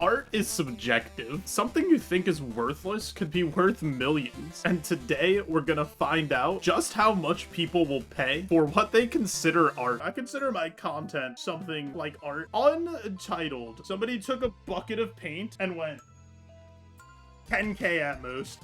Art is subjective. Something you think is worthless could be worth millions. And today we're gonna find out just how much people will pay for what they consider art. I consider my content something like art. Untitled. Somebody took a bucket of paint and went 10K at most.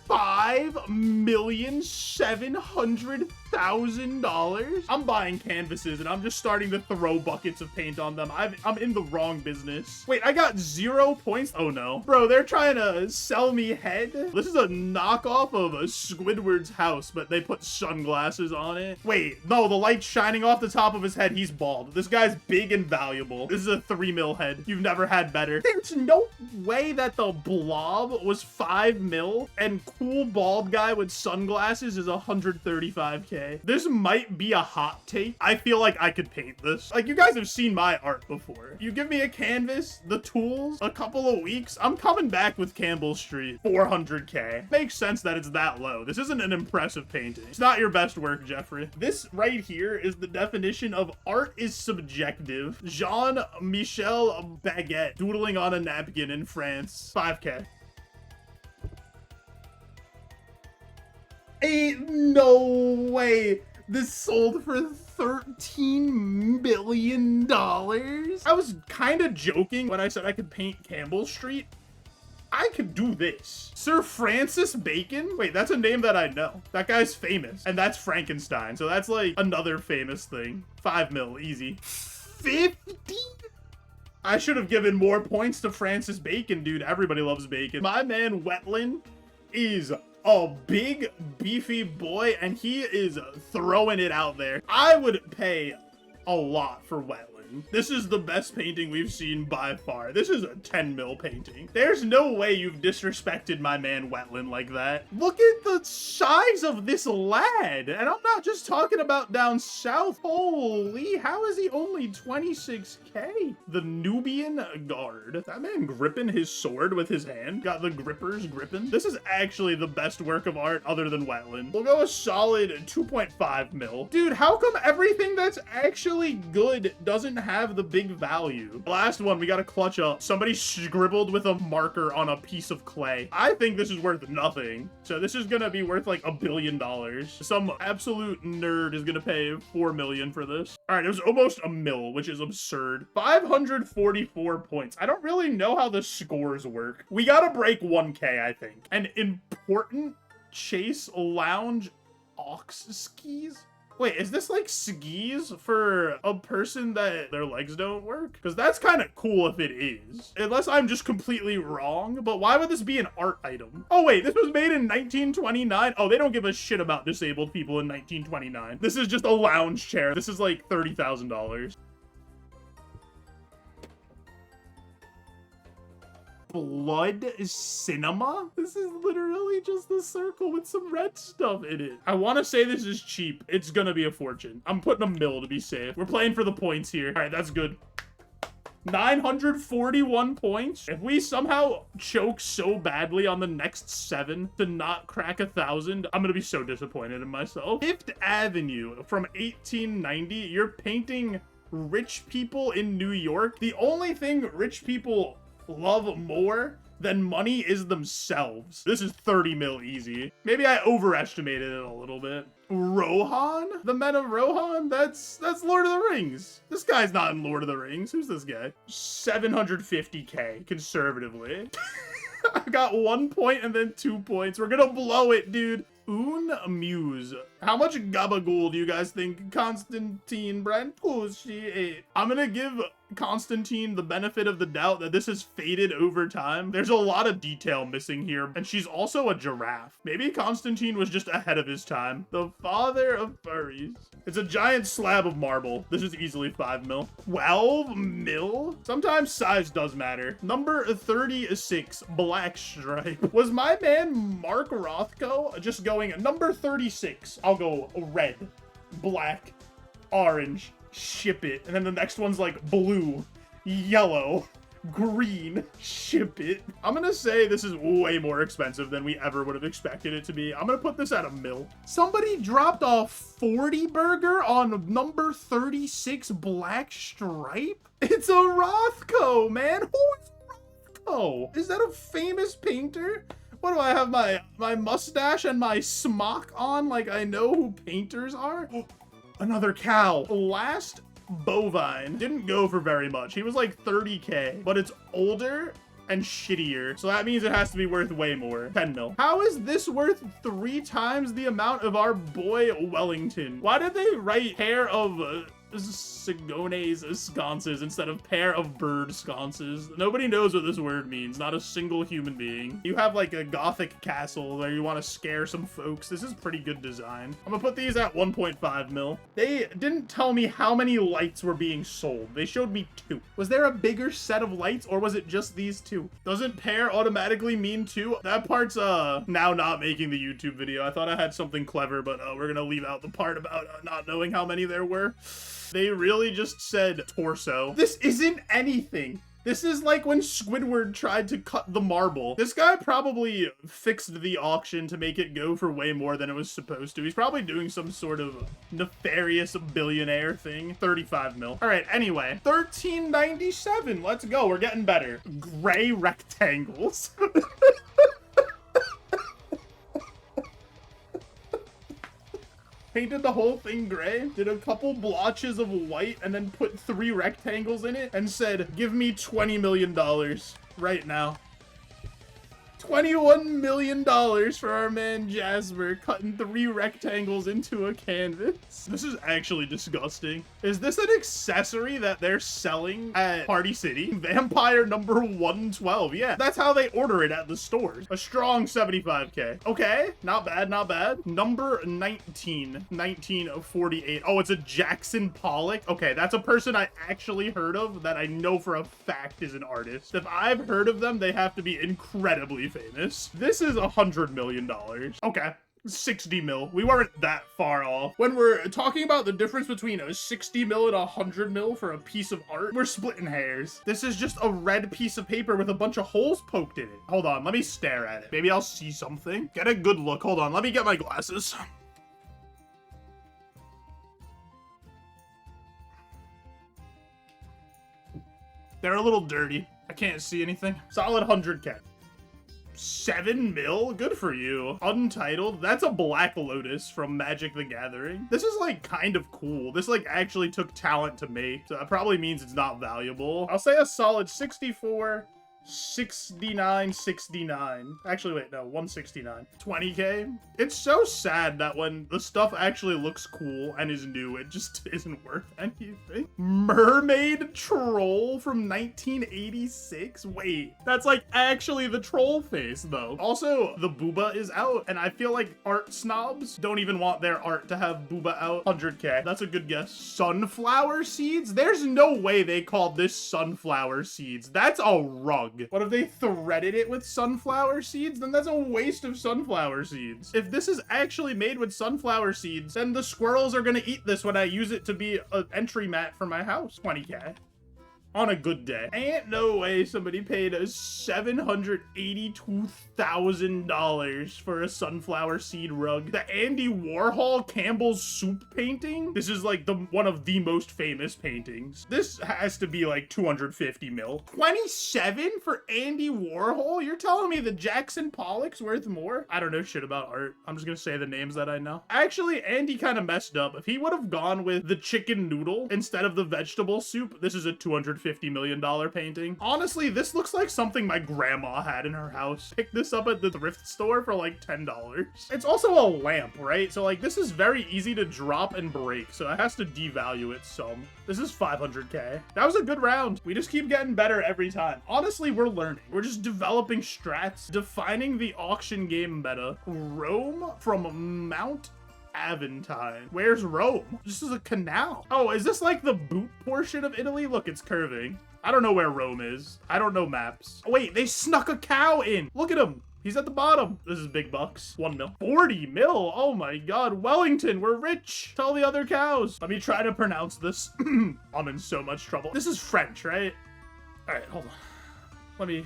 $5,700,000. I'm buying canvases and I'm just starting to throw buckets of paint on them. I'm in the wrong business. Wait, I got 0 points. Oh no. Bro, they're trying to sell me head. This is a knockoff of a Squidward's house, but they put sunglasses on it. Wait, no, the light's shining off the top of his head. He's bald. This guy's big and valuable. This is a 3 mil head. You've never had better. There's no way that the blob was 5 mil and cool bald guy with sunglasses is 135K. This might be a hot take. I feel like I could paint this. Like, you guys have seen my art before. You give me a canvas, the tools, a couple of weeks, I'm coming back with Campbell Street. 400K. Makes sense that it's that low. This isn't an impressive painting. It's not your best work, Jeffrey. This right here is the definition of art is subjective. Jean-Michel Baguette doodling on a napkin in France. 5K. Ain't no way this sold for $13 million. I was kind of joking when I said I could paint Campbell Street. I could do this. Sir Francis Bacon? Wait, that's a name that I know. That guy's famous. And that's Frankenstein. So that's like another famous thing. 5 mil, easy. 50? I should have given more points to Francis Bacon, dude. Everybody loves bacon. My man Wetland is a big beefy boy and he is throwing it out there. I would pay a lot for Wetland. This is the best painting we've seen by far. This is a 10 mil painting. There's no way you've disrespected my man Wetland like that. Look at the size of this lad. And I'm not just talking about down south. Holy, how is he only 26K? The Nubian guard. That man gripping his sword with his hand. Got the grippers gripping. This is actually the best work of art other than Wetland. We'll go a solid 2.5 mil. Dude, how come everything that's actually good doesn't have the big value? Last one, we gotta clutch up. Somebody scribbled with a marker on a piece of clay. I think this is worth nothing. So this is gonna be worth like $1 billion. Some absolute nerd is gonna pay 4 million for this. All right, it was almost a mil, which is absurd. 544 points. I don't really know how the scores work. We gotta break 1K, I think. An important Chase Lounge ox skis? Wait, is this like skis for a person that their legs don't work? Because that's kind of cool if it is. Unless I'm just completely wrong, but why would this be an art item? Oh wait, this was made in 1929? Oh, they don't give a shit about disabled people in 1929. This is just a lounge chair. This is like $30,000. Blood cinema? This is literally just a circle with some red stuff in it. I want to say this is cheap. It's gonna be a fortune. I'm putting a mil to be safe. We're playing for the points here. All right, that's good. 941 points. If we somehow choke so badly on the next 7 to not crack 1,000, I'm gonna be so disappointed in myself. Fifth Avenue from 1890. You're painting rich people in New York. The only thing rich people love more than money is themselves. This is 30 mil easy. Maybe I overestimated it a little bit. Rohan? The Men of Rohan? That's Lord of the Rings. This guy's not in Lord of the Rings. Who's this guy? 750K, conservatively. I got 1 point and then 2 points. We're gonna blow it, dude. Muse. How much gabagool do you guys think Constantine Brancusi ate? I'm gonna give Constantine the benefit of the doubt that this has faded over time. There's a lot of detail missing here, and she's also a giraffe. Maybe Constantine was just ahead of his time. The father of furries. It's a giant slab of marble. This is easily 5 mil. 12 mil? Sometimes size does matter. Number 36, Black Stripe. Was my man Mark Rothko just going number 36? I'll go red, black, orange, ship it. And then the next one's like blue, yellow, green. Ship it. I'm gonna say this is way more expensive than we ever would have expected it to be. I'm gonna put this at $1 mil. Somebody dropped a 40 burger on number 36 black stripe. It's a Rothko, man. Who is Rothko? Is that a famous painter? What do I have my mustache and my smock on like I know who painters are? Another cow. Last bovine didn't go for very much. He was like 30K, but it's older and shittier. So that means it has to be worth way more. 10 mil. How is this worth 3 times the amount of our boy Wellington? Why did they write pair of Sigones sconces instead of pair of bird sconces? Nobody knows what this word means. Not a single human being. You have like a gothic castle where you want to scare some folks. This is pretty good design. I'm gonna put these at 1.5 mil. They didn't tell me how many lights were being sold. They showed me 2. Was there a bigger set of lights or was it just these 2? Doesn't pair automatically mean 2? That part's now not making the YouTube video. I thought I had something clever, but we're gonna leave out the part about not knowing how many there were. They really just said torso. This isn't anything. This is like when Squidward tried to cut the marble. This guy probably fixed the auction to make it go for way more than it was supposed to. He's probably doing some sort of nefarious billionaire thing. 35 mil. All right, anyway. 1397. Let's go. We're getting better. Gray rectangles. Painted the whole thing gray, did a couple blotches of white, and then put 3 rectangles in it and said, give me $20 million right now. $21 million for our man Jasper cutting 3 rectangles into a canvas. This is actually disgusting. Is this an accessory that they're selling at Party City? Vampire number 112. Yeah, that's how they order it at the stores. A strong 75K. Okay, not bad, not bad. Number 1948. Oh, it's a Jackson Pollock. Okay, that's a person I actually heard of that I know for a fact is an artist. If I've heard of them, they have to be incredibly famous. This is $100 million. Okay. 60 mil. We weren't that far off. When we're talking about the difference between a 60 mil and 100 mil for a piece of art, we're splitting hairs. This is just a red piece of paper with a bunch of holes poked in it. Hold on, let me stare at it. Maybe I'll see something. Get a good look. Hold on, let me get my glasses. They're a little dirty. I can't see anything. Solid 100K. 7 mil? Good for you. Untitled? That's a Black Lotus from Magic the Gathering. This is like kind of cool. This like actually took talent to make, so that probably means it's not valuable. I'll say a solid 64, 69, 69. Actually, wait, no, 169. 20K. It's so sad that when the stuff actually looks cool and is new, it just isn't worth anything. Mermaid Troll from 1986? Wait, that's like actually the troll face though. Also, the booba is out, and I feel like art snobs don't even want their art to have booba out. 100K. That's a good guess. Sunflower seeds? There's no way they called this sunflower seeds. That's a rug. What if they threaded it with sunflower seeds? Then that's a waste of sunflower seeds. If this is actually made with sunflower seeds, then the squirrels are gonna eat this when I use it to be an entry mat for my house. 20K. On a good day. Ain't no way somebody paid $782,000 for a sunflower seed rug. The Andy Warhol Campbell's soup painting? This is like one of the most famous paintings. This has to be like 250 mil. 27 for Andy Warhol? You're telling me the Jackson Pollock's worth more? I don't know shit about art. I'm just gonna say the names that I know. Actually, Andy kind of messed up. If he would have gone with the chicken noodle instead of the vegetable soup, this is a $250 million painting. Honestly, this looks like something my grandma had in her house. Picked this up at the thrift store for like $10. It's also a lamp, right? So like this is very easy to drop and break, so it has to devalue it some. This is 500K. That was a good round. We just keep getting better every time. Honestly, we're learning. We're just developing strats, defining the auction game meta. Rome from Mount Aventine. Where's Rome? This is a canal. Oh, is this like the boot portion of Italy? Look, it's curving. I don't know where Rome is. I don't know maps. Oh, wait, they snuck a cow in. Look at him. He's at the bottom. This is big bucks. 1 mil. 40 mil. Oh my God. Wellington, we're rich. Tell the other cows. Let me try to pronounce this. I'm in so much trouble. This is French, right? All right, hold on. Let me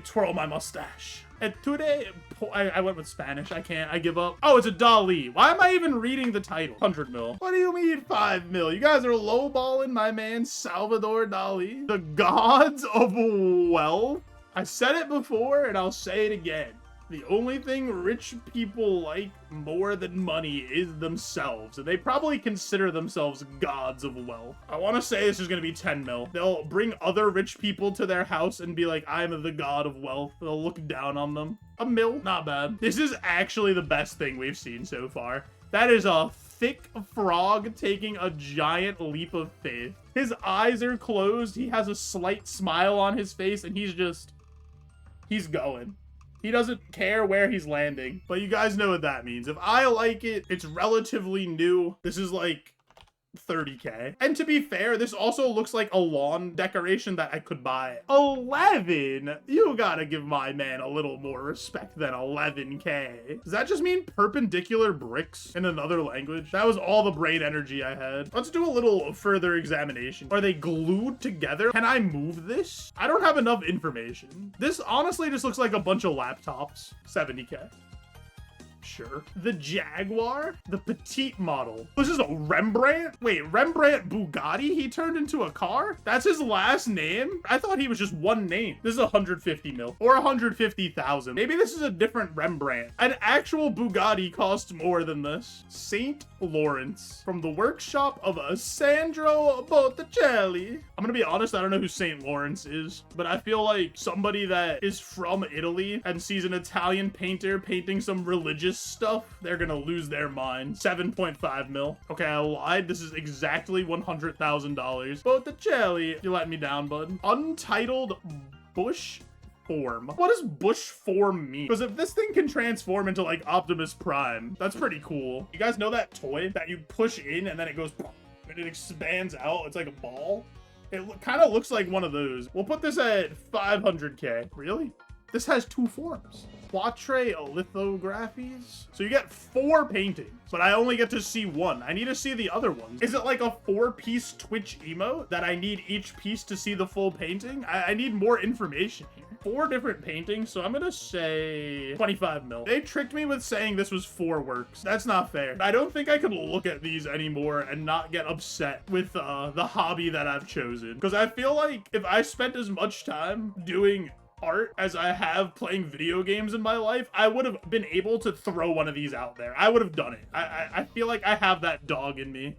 twirl my mustache. And today, I went with Spanish. I can't. I give up. Oh, it's a Dali. Why am I even reading the title? 100 mil. What do you mean 5 mil? You guys are lowballing my man Salvador Dali. The gods of wealth. I said it before and I'll say it again. The only thing rich people like more than money is themselves, and they probably consider themselves gods of wealth. I want to say this is going to be 10 mil. They'll bring other rich people to their house and be like, I'm the god of wealth. They'll look down on them. A mil, not bad. This is actually the best thing we've seen so far. That is a thick frog taking a giant leap of faith. His eyes are closed. He has a slight smile on his face, and he's going. He doesn't care where he's landing, but you guys know what that means. If I like it, it's relatively new. This is like 30K. And to be fair, this also looks like a lawn decoration that I could buy. 11? You gotta give my man a little more respect than 11K. Does that just mean perpendicular bricks in another language? That was all the brain energy I had. Let's do a little further examination. Are they glued together? Can I move this? I don't have enough information. This honestly just looks like a bunch of laptops. 70K. Sure. The Jaguar? The petite model. This is a Rembrandt? Wait, Rembrandt Bugatti? He turned into a car? That's his last name? I thought he was just one name. This is 150 mil. Or 150,000. Maybe this is a different Rembrandt. An actual Bugatti costs more than this. St. Lawrence. From the workshop of Sandro Botticelli. I'm gonna be honest, I don't know who St. Lawrence is, but I feel like somebody that is from Italy and sees an Italian painter painting some religious stuff, they're gonna lose their mind. 7.5 mil. Okay, I lied. This is exactly $100,000. Botticelli, you let me down, bud. Untitled Bush Form. What does Bush Form mean? Because if this thing can transform into like Optimus Prime, that's pretty cool. You guys know that toy that you push in and then it goes and it expands out? It's like a ball. It kind of looks like one of those. We'll put this at 500K. Really? This has 2 forms. Quatre lithographies. So you get 4 paintings, but I only get to see 1. I need to see the other ones. Is it like a 4-piece Twitch emote that I need each piece to see the full painting? I need more information here. 4 different paintings, so I'm gonna say 25 mil. They tricked me with saying this was 4 works. That's not fair. I don't think I could look at these anymore and not get upset with the hobby that I've chosen. Because I feel like if I spent as much time doing art as I have playing video games in my life, I would have been able to throw one of these out there. I would have done it. I feel like I have that dog in me.